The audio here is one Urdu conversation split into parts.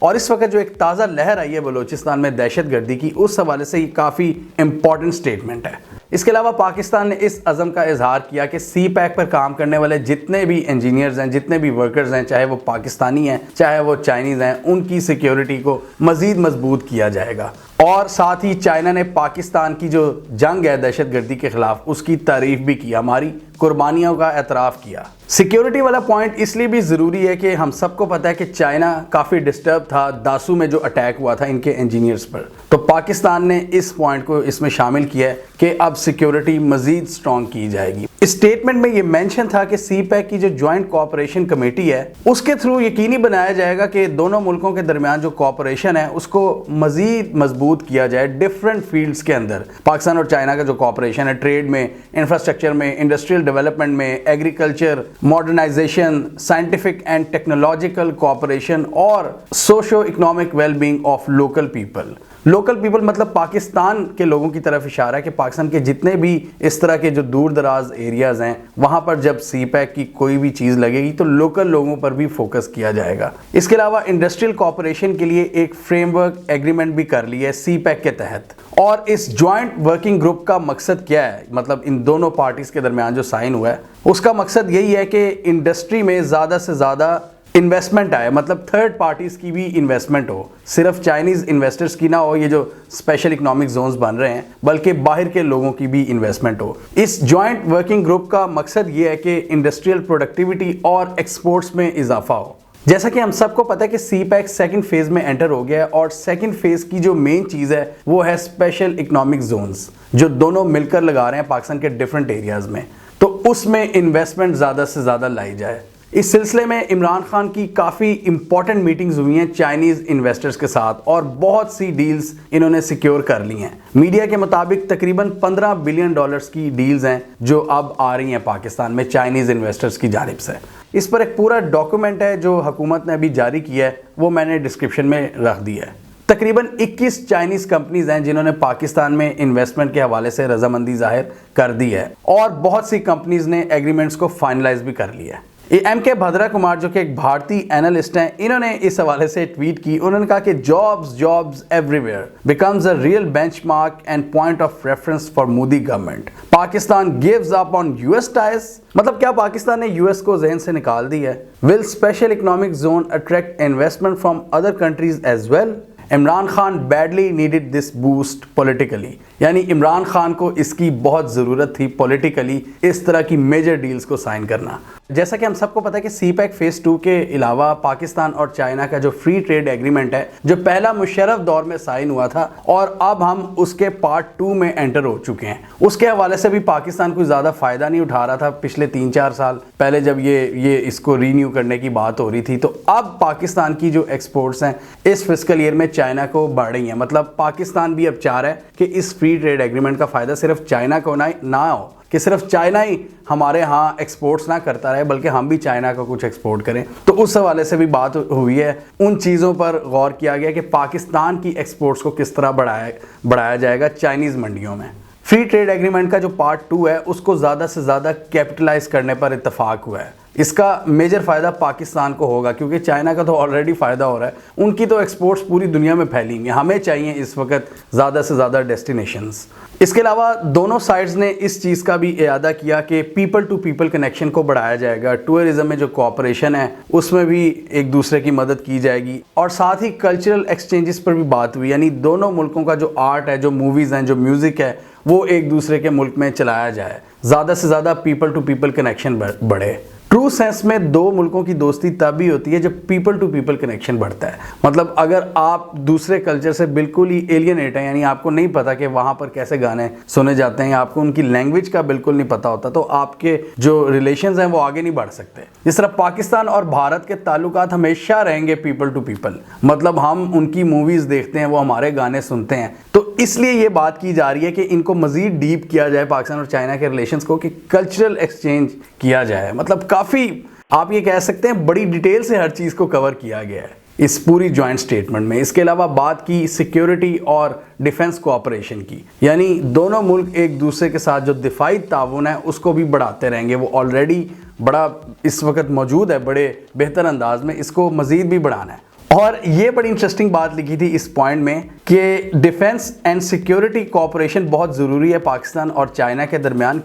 اور اس وقت جو ایک تازہ لہر آئی ہے بلوچستان میں دہشت گردی کی، اس حوالے سے یہ کافی امپورٹنٹ سٹیٹمنٹ ہے۔ اس کے علاوہ پاکستان نے اس عزم کا اظہار کیا کہ سی پیک پر کام کرنے والے جتنے بھی انجینئرز ہیں، جتنے بھی ورکرز ہیں، چاہے وہ پاکستانی ہیں چاہے وہ چائنیز ہیں، ان کی سیکیورٹی کو مزید مضبوط کیا جائے گا۔ اور ساتھ ہی چائنا نے پاکستان کی جو جنگ ہے دہشت گردی کے خلاف، اس کی تعریف بھی کی، ہماری قربانیوں کا اعتراف کیا۔ سیکیورٹی والا پوائنٹ اس لیے بھی ضروری ہے کہ ہم سب کو پتہ ہے کہ چائنا کافی ڈسٹرب تھا داسو میں جو اٹیک ہوا تھا ان کے انجینئرز پر، تو پاکستان نے اس پوائنٹ کو اس میں شامل کیا ہے کہ اب سیکیورٹی مزید سٹرونگ کی جائے گی۔ اس سٹیٹمنٹ میں یہ مینشن تھا کہ سی پیک کی جو جوائنٹ کوآپریشن کمیٹی ہے، اس کے تھرو یقینی بنایا جائے گا کہ دونوں ملکوں کے درمیان جو کوآپریشن ہے اس کو مزید مضبوط کیا جائے ڈیفرنٹ فیلڈز کے اندر۔ پاکستان اور چائنا کا جو کوآپریشن ہے ٹریڈ میں، انفراسٹرکچر میں، انڈسٹریل ڈیولپمنٹ میں، agriculture, modernisation, scientific and technological cooperation اور socio economic well being of local people. Local people مطلب پاکستان کے لوگوں کی طرف اشارہ ہے کہ پاکستان کے جتنے بھی اس طرح کے جو دور دراز ایریاز ہیں، وہاں پر جب سی پیک کی کوئی بھی چیز لگے گی تو لوکل لوگوں پر بھی فوکس کیا جائے گا۔ اس کے علاوہ انڈسٹریل کوآپریشن کے لیے ایک فریم ورک ایگریمنٹ بھی کر لی ہے سی پیک کے تحت۔ اور اس جوائنٹ ورکنگ گروپ کا مقصد کیا ہے، مطلب ان دونوں پارٹیز کے درمیان جو سائن ہوا ہے، اس کا مقصد یہی ہے کہ انڈسٹری میں زیادہ سے زیادہ انویسٹمنٹ آئے، مطلب تھرڈ پارٹیز کی بھی انویسٹمنٹ ہو، صرف چائنیز انویسٹرز کی نہ ہو، یہ جو اسپیشل اکنامک زونز بن رہے ہیں، بلکہ باہر کے لوگوں کی بھی انویسٹمنٹ ہو۔ اس جوائنٹ ورکنگ گروپ کا مقصد یہ ہے کہ انڈسٹریل پروڈکٹیوٹی اور ایکسپورٹس میں اضافہ ہو۔ جیسا کہ ہم سب کو پتہ ہے کہ سی پیک سیکنڈ فیز میں انٹر ہو گیا ہے، اور سیکنڈ فیز کی جو مین چیز ہے وہ ہے اسپیشل اکنامک زونز، جو دونوں مل کر لگا رہے ہیں پاکستان کے ڈیفرنٹ ایریاز میں، تو اس میں انویسٹمنٹ زیادہ سے زیادہ لائی جائے۔ اس سلسلے میں عمران خان کی کافی امپورٹنٹ میٹنگز ہوئی ہیں چائنیز انویسٹرز کے ساتھ، اور بہت سی ڈیلز انہوں نے سیکیور کر لی ہیں۔ میڈیا کے مطابق تقریباً $15 بلین کی ڈیلز ہیں جو اب آ رہی ہیں پاکستان میں چائنیز انویسٹرز کی جانب سے۔ اس پر ایک پورا ڈاکومنٹ ہے جو حکومت نے ابھی جاری کیا ہے، وہ میں نے ڈسکرپشن میں رکھ دیا ہے۔ تقریباً 21 چائنیز کمپنیز ہیں جنہوں نے پاکستان میں انویسٹمنٹ کے حوالے سے رضامندی ظاہر کر دی ہے، اور بہت سی کمپنیز نے ایگریمنٹس کو فائنلائز بھی کر لیا ہے۔ ایم کے بھدرا کمار جو کہ ایک بھارتی اینالسٹ ہیں، انہوں نے اس حوالے سے ٹویٹ کی، انہوں نے کہا کہ jobs every where becomes a real bench mark and point of reference for Modi government. Pakistan gives up on U S ties, مطلب کیا پاکستان نے یو ایس کو ذہن سے نکال دی ہے؟ Will special economic zone attract investment from other countries as well? Imran Khan badly needed this boost politically, یعنی عمران خان کو اس کی بہت ضرورت تھی پولیٹیکلی، اس طرح کی میجر ڈیلز کو سائن کرنا۔ جیسا کہ ہم سب کو پتہ ہے کہ سی پیک فیز 2 کے علاوہ پاکستان اور چائنا کا جو فری ٹریڈ ایگریمنٹ ہے، جو پہلا مشرف دور میں سائن ہوا تھا، اور اب ہم اس کے پارٹ 2 میں انٹر ہو چکے ہیں، اس کے حوالے سے بھی پاکستان کوئی زیادہ فائدہ نہیں اٹھا رہا تھا پچھلے 3-4 سال پہلے جب یہ اس کو رینیو کرنے کی بات ہو رہی تھی۔ تو اب پاکستان کی جو ایکسپورٹس ہیں اس فسکل ایئر میں چائنا کو بڑھ رہی ہیں، مطلب پاکستان بھی اب چاہ رہا ہے کہ اس فری ٹریڈ ایگریمنٹ کا فائدہ صرف چائنا کو نہ ہو، کہ صرف چائنا ہی ہمارے ہاں ایکسپورٹس نہ کرتا رہے بلکہ ہم بھی چائنا کا کچھ ایکسپورٹ کریں۔ تو اس حوالے سے بھی بات ہوئی ہے، ان چیزوں پر غور کیا گیا کہ پاکستان کی ایکسپورٹس کو کس طرح بڑھایا جائے گا چائنیز منڈیوں میں۔ فری ٹریڈ ایگریمنٹ کا جو پارٹ 2 ہے اس کو زیادہ سے زیادہ کیپٹلائز کرنے پر اتفاق ہوا ہے۔ اس کا میجر فائدہ پاکستان کو ہوگا کیونکہ چائنا کا تو آلریڈی فائدہ ہو رہا ہے، ان کی تو ایکسپورٹس پوری دنیا میں پھیلی ہیں، ہمیں چاہیے اس وقت زیادہ سے زیادہ ڈیسٹینیشنز۔ اس کے علاوہ دونوں سائڈز نے اس چیز کا بھی اعادہ کیا کہ پیپل ٹو پیپل کنیکشن کو بڑھایا جائے گا، ٹورزم میں جو کوآپریشن ہے اس میں بھی ایک دوسرے کی مدد کی جائے گی، اور ساتھ ہی کلچرل ایکسچینجز پر بھی بات ہوئی، یعنی دونوں ملکوں کا جو آرٹ ہے، جو موویز ہیں، جو میوزک ہے، وہ ایک دوسرے کے ملک میں چلایا جائے، زیادہ سے زیادہ پیپل ٹو پیپل کنیکشن بڑھے۔ ٹرو سینس میں دو ملکوں کی دوستی تب بھی ہوتی ہے جب پیپل ٹو پیپل کنیکشن بڑھتا ہے، مطلب اگر آپ دوسرے کلچر سے بالکل ہی ایلینیٹ ہیں، یعنی آپ کو نہیں پتا کہ وہاں پر کیسے گانے سنے جاتے ہیں، آپ کو ان کی لینگویج کا بالکل نہیں پتا ہوتا، تو آپ کے جو ریلیشنز ہیں وہ آگے نہیں بڑھ سکتے۔ جس طرح پاکستان اور بھارت کے تعلقات ہمیشہ رہیں گے پیپل ٹو پیپل، مطلب ہم ان کی موویز دیکھتے ہیں، وہ ہمارے گانے سنتے ہیں، تو اس لیے یہ بات کی جا رہی ہے کہ ان کو مزید ڈیپ کیا جائے پاکستان اور چائنا کے ریلیشنز کو، کہ کلچرل ایکسچینج کیا جائے، مطلب کافی آپ یہ کہہ سکتے ہیں بڑی ڈیٹیل سے ہر چیز کو کور کیا گیا ہے اس پوری جوائنٹ سٹیٹمنٹ میں۔ اس کے علاوہ بات کی سیکیورٹی اور ڈیفنس کوآپریشن کی، یعنی دونوں ملک ایک دوسرے کے ساتھ جو دفاعی تعاون ہے اس کو بھی بڑھاتے رہیں گے، وہ آلریڈی بڑا اس وقت موجود ہے بڑے بہتر انداز میں، اس کو مزید بھی بڑھانا ہے۔ اور یہ بڑی انٹرسٹنگ بات لکھی تھی اس پوائنٹ میں کہ ڈیفنس اینڈ سیکیورٹی کوآپریشن بہت ضروری ہے پاکستان اور چائنا کے درمیان.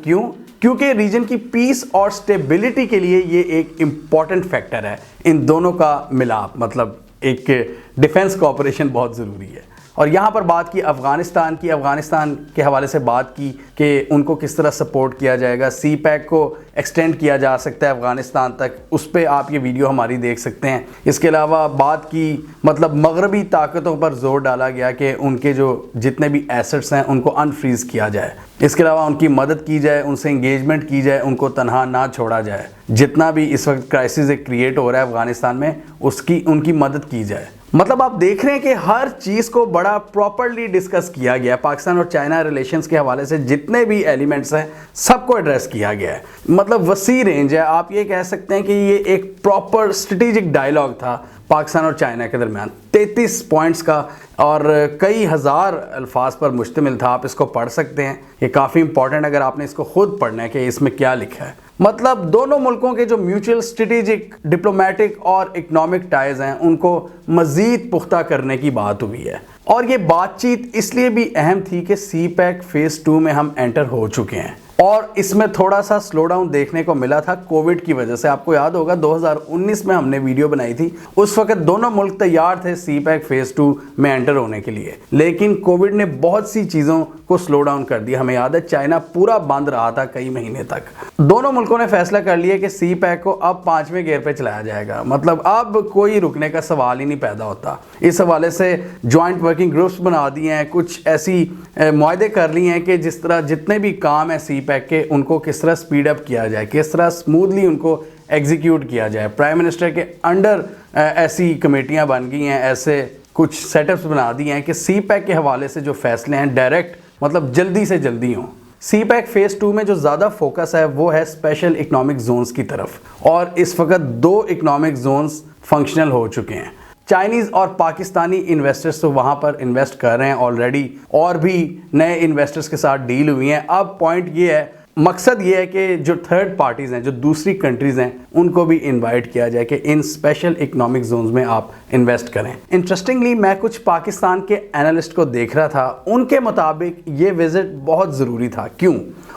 کیونکہ ریجن کی پیس اور سٹیبلٹی کے لیے یہ ایک امپورٹنٹ فیکٹر ہے ان دونوں کا ملاپ. مطلب ایک ڈیفنس کوآپریشن بہت ضروری ہے. اور یہاں پر بات کی افغانستان کے حوالے سے بات کی کہ ان کو کس طرح سپورٹ کیا جائے گا. سی پیک کو ایکسٹینڈ کیا جا سکتا ہے افغانستان تک, اس پہ آپ یہ ویڈیو ہماری دیکھ سکتے ہیں. اس کے علاوہ بات کی مطلب مغربی طاقتوں پر زور ڈالا گیا کہ ان کے جو جتنے بھی ایسٹس ہیں ان کو انفریز کیا جائے. اس کے علاوہ ان کی مدد کی جائے, ان سے انگیجمنٹ کی جائے, ان کو تنہا نہ چھوڑا جائے. جتنا بھی اس وقت کرائسس کریٹ ہو رہا ہے افغانستان میں ان کی مدد کی جائے. مطلب آپ دیکھ رہے ہیں کہ ہر چیز کو بڑا پراپرلی ڈسکس کیا گیا. پاکستان اور چائنا ریلیشنز کے حوالے سے جتنے بھی ایلیمنٹس ہیں سب کو ایڈریس کیا گیا ہے. مطلب وسیع رینج ہے. آپ یہ کہہ سکتے ہیں کہ یہ ایک پراپر اسٹریٹجک ڈائلاگ تھا پاکستان اور چائنا کے درمیان. 33 پوائنٹس کا اور کئی ہزار الفاظ پر مشتمل تھا. آپ اس کو پڑھ سکتے ہیں, یہ کافی امپورٹنٹ اگر آپ نے اس کو خود پڑھنا ہے کہ اس میں کیا لکھا ہے. مطلب دونوں ملکوں کے جو میوچل اسٹریٹجک ڈپلومیٹک اور اکنامک ٹائز ہیں ان کو مزید پختہ کرنے کی بات ہوئی ہے. اور یہ بات چیت اس لیے بھی اہم تھی کہ سی پیک فیز 2 میں ہم انٹر ہو چکے ہیں اور اس میں تھوڑا سا سلو ڈاؤن دیکھنے کو ملا تھا کووڈ کی وجہ سے. آپ کو یاد ہوگا 2019 میں ہم نے ویڈیو بنائی تھی, اس وقت دونوں ملک تیار تھے سی پیک فیز 2 میں انٹر ہونے کے لیے, لیکن کووڈ نے بہت سی چیزوں کو سلو ڈاؤن کر دیا. ہمیں یاد ہے چائنا پورا بند رہا تھا کئی مہینے تک. دونوں ملکوں نے فیصلہ کر لیا کہ سی پیک کو اب 5ویں گیئر پہ چلایا جائے گا. مطلب اب کوئی رکنے کا سوال ہی نہیں پیدا ہوتا. اس حوالے سے جوائنٹ ورکنگ گروپس بنا دیے ہیں, کچھ ایسی معاہدے کر لیے ہیں کہ جس طرح جتنے بھی کام ہیں سی پیک کے ان کو کس طرح سپیڈ اپ کیا جائے, کس طرح سموتھلی ان کو ایگزیکیوٹ کیا جائے. پرائم منسٹر کے انڈر ایسی کمیٹیاں بن گئی ہیں, ایسے کچھ سیٹ اپس بنا دیے ہیں کہ سی پیک کے حوالے سے جو فیصلے ہیں ڈائریکٹ مطلب جلدی سے جلدی ہوں. سی پیک فیز 2 میں جو زیادہ فوکس ہے وہ ہے اسپیشل اکنامک زونز کی طرف, اور اس وقت 2 اکنامک زونز فنکشنل ہو چکے ہیں. چائنیز اور پاکستانی انویسٹرز تو وہاں پر انویسٹ کر رہے ہیں آلریڈی, اور بھی نئے انویسٹرز کے ساتھ ڈیل ہوئی ہیں. اب پوائنٹ یہ ہے, مقصد یہ ہے کہ جو تھرڈ پارٹیز ہیں, جو دوسری کنٹریز ہیں, ان کو بھی انوائٹ کیا جائے کہ ان اسپیشل اکنامک زونز میں آپ انویسٹ کریں. انٹرسٹنگلی میں کچھ پاکستان کے اینالسٹ کو دیکھ رہا تھا, ان کے مطابق یہ وزٹ بہت ضروری تھا. کیوں؟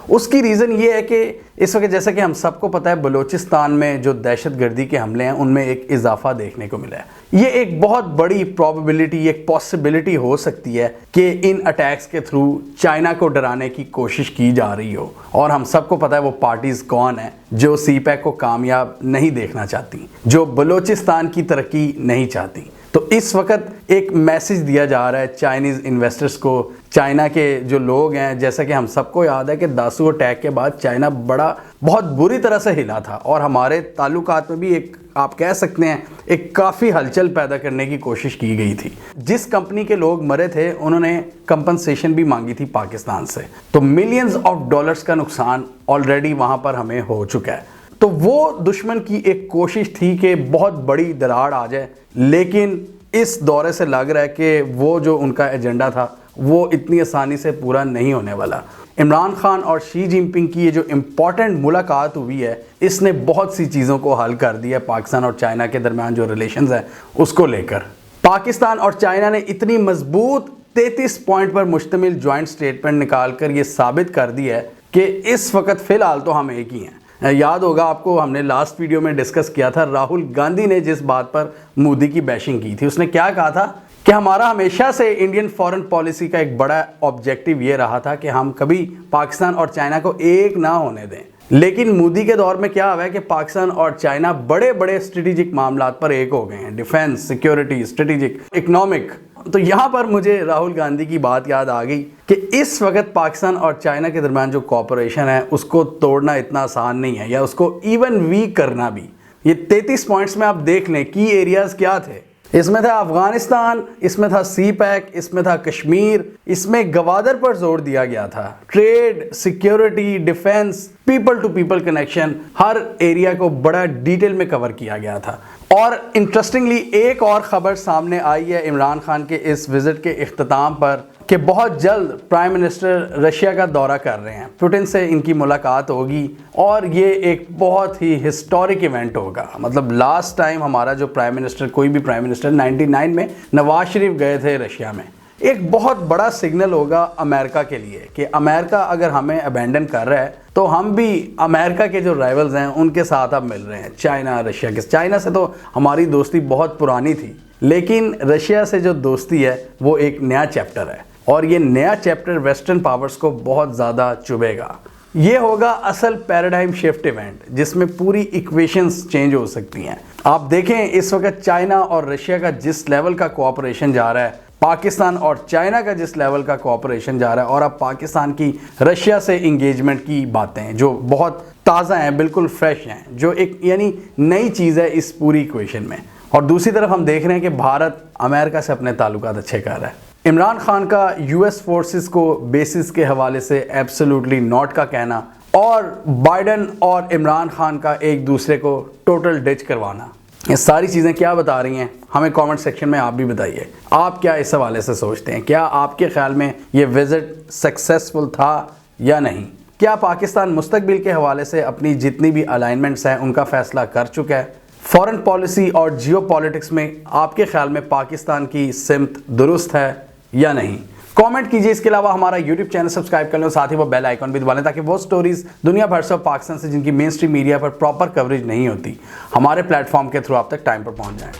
اس کی ریزن یہ ہے کہ اس وقت جیسا کہ ہم سب کو پتہ ہے بلوچستان میں جو دہشت گردی کے حملے ہیں ان میں ایک اضافہ دیکھنے کو ملا ہے. یہ ایک بہت بڑی پروبیبلٹی, ایک پاسبلٹی ہو سکتی ہے کہ ان اٹیکس کے تھرو چائنا کو ڈرانے کی کوشش کی جا رہی ہو, اور ہم سب کو پتہ ہے وہ پارٹیز کون ہیں جو سی پیک کو کامیاب نہیں دیکھنا چاہتی, جو بلوچستان کی ترقی نہیں چاہتی. تو اس وقت ایک میسج دیا جا رہا ہے چائنیز انویسٹرز کو. چائنا کے جو لوگ ہیں, جیسا کہ ہم سب کو یاد ہے کہ داسو اٹیک کے بعد چائنا بہت بری طرح سے ہلا تھا, اور ہمارے تعلقات میں بھی ایک آپ کہہ سکتے ہیں ایک کافی ہلچل پیدا کرنے کی کوشش کی گئی تھی. جس کمپنی کے لوگ مرے تھے انہوں نے کمپنسیشن بھی مانگی تھی پاکستان سے. تو ملینز آف ڈالرز کا نقصان آلریڈی وہاں پر ہمیں ہو چکا ہے. تو وہ دشمن کی ایک کوشش تھی کہ بہت بڑی دراڑ آ جائے, لیکن اس دورے سے لگ رہا ہے کہ وہ جو ان کا ایجنڈا تھا وہ اتنی آسانی سے پورا نہیں ہونے والا. عمران خان اور شی جن پنگ کی یہ جو امپورٹنٹ ملاقات ہوئی ہے اس نے بہت سی چیزوں کو حل کر دیا. پاکستان اور چائنا کے درمیان جو ریلیشنز ہیں اس کو لے کر پاکستان اور چائنا نے اتنی مضبوط 33 پوائنٹ پر مشتمل جوائنٹ سٹیٹمنٹ نکال کر یہ ثابت کر دی ہے کہ اس وقت فی الحال تو ہم ایک ہی ہیں. یاد ہوگا آپ کو, ہم نے لاسٹ ویڈیو میں ڈسکس کیا تھا راہل گاندھی نے جس بات پر مودی کی بیشنگ کی تھی. اس نے کیا کہا تھا کہ ہمارا ہمیشہ سے انڈین فارن پالیسی کا ایک بڑا آبجیکٹیو یہ رہا تھا کہ ہم کبھی پاکستان اور چائنا کو ایک نہ ہونے دیں. لیکن مودی کے دور میں کیا ہوا ہے کہ پاکستان اور چائنا بڑے بڑے اسٹریٹجک معاملات پر ایک ہو گئے ہیں, ڈیفنس, سیکیورٹی, اسٹریٹجک, اکنامک. تو یہاں پر مجھے راہل گاندھی کی بات یاد آ گئی کہ اس وقت پاکستان اور چائنا کے درمیان جو کوآپریشن ہے اس کو توڑنا اتنا آسان نہیں ہے, یا اس کو ایون ویک کرنا بھی. یہ 33 پوائنٹس میں آپ دیکھ لیں کی ایریاز کیا تھے. اس میں تھا افغانستان, اس میں تھا سی پیک, اس میں تھا کشمیر, اس میں گوادر پر زور دیا گیا تھا. Trade, security, defence, people to people connection, ہر ایریا کو بڑا ڈیٹیل میں کور کیا گیا تھا. اور انٹرسٹنگلی ایک اور خبر سامنے آئی ہے عمران خان کے اس وزٹ کے اختتام پر کہ بہت جلد پرائم منسٹر رشیا کا دورہ کر رہے ہیں، پوٹن سے ان کی ملاقات ہوگی اور یہ ایک بہت ہی ہسٹورک ایونٹ ہوگا۔ مطلب لاسٹ ٹائم ہمارا جو پرائم منسٹر، کوئی بھی پرائم منسٹر 99 میں نواز شریف گئے تھے رشیا میں، ایک بہت بڑا سگنل ہوگا امریکہ کے لیے کہ امریکہ اگر ہمیں ابینڈن کر رہا ہے تو ہم بھی امریکہ کے جو رائیولز ہیں ان کے ساتھ اب مل رہے ہیں، چائنا، رشیا کے۔ چائنا سے تو ہماری دوستی بہت پرانی تھی، لیکن رشیا سے جو دوستی ہے وہ ایک نیا چیپٹر ہے، اور یہ نیا چیپٹر ویسٹرن پاورز کو بہت زیادہ چبھے گا۔ یہ ہوگا اصل پیراڈائم شفٹ ایونٹ جس میں پوری ایکویشنز چینج ہو سکتی ہیں۔ آپ دیکھیں اس وقت چائنا اور رشیا کا جس لیول کا کوآپریشن جا رہا ہے، پاکستان اور چائنا کا جس لیول کا کوآپریشن جا رہا ہے، اور اب پاکستان کی رشیا سے انگیجمنٹ کی باتیں جو بہت تازہ ہیں، بالکل فریش ہیں، جو ایک یعنی نئی چیز ہے اس پوری ایکویشن میں۔ اور دوسری طرف ہم دیکھ رہے ہیں کہ بھارت امریکہ سے اپنے تعلقات اچھے کر رہا ہے۔ عمران خان کا یو ایس فورسز کو بیسز کے حوالے سے ایبسولوٹلی ناٹ کا کہنا، اور بائیڈن اور عمران خان کا ایک دوسرے کو ٹوٹل ڈچ کروانا، یہ ساری چیزیں کیا بتا رہی ہیں ہمیں کامنٹ سیکشن میں آپ بھی بتائیے۔ آپ کیا اس حوالے سے سوچتے ہیں؟ کیا آپ کے خیال میں یہ وزٹ سکسیسفل تھا یا نہیں؟ کیا پاکستان مستقبل کے حوالے سے اپنی جتنی بھی الائنمنٹس ہیں ان کا فیصلہ کر چکا ہے؟ فورن پالیسی اور جیو پالیٹکس میں آپ کے خیال میں پاکستان کی سمت درست ہے یا نہیں؟ کامنٹ کیجئے۔ اس کے علاوہ ہمارا یوٹیوب چینل سبسکرائب کر لیں، ساتھ ہی وہ بیل آئیکن بھی دبا لیں تاکہ وہ سٹوریز دنیا بھر سے پاکستان سے جن کی مین اسٹریم میڈیا پر پراپر کوریج نہیں ہوتی، ہمارے پلیٹ فارم کے تھرو آپ تک ٹائم پر پہنچ جائیں۔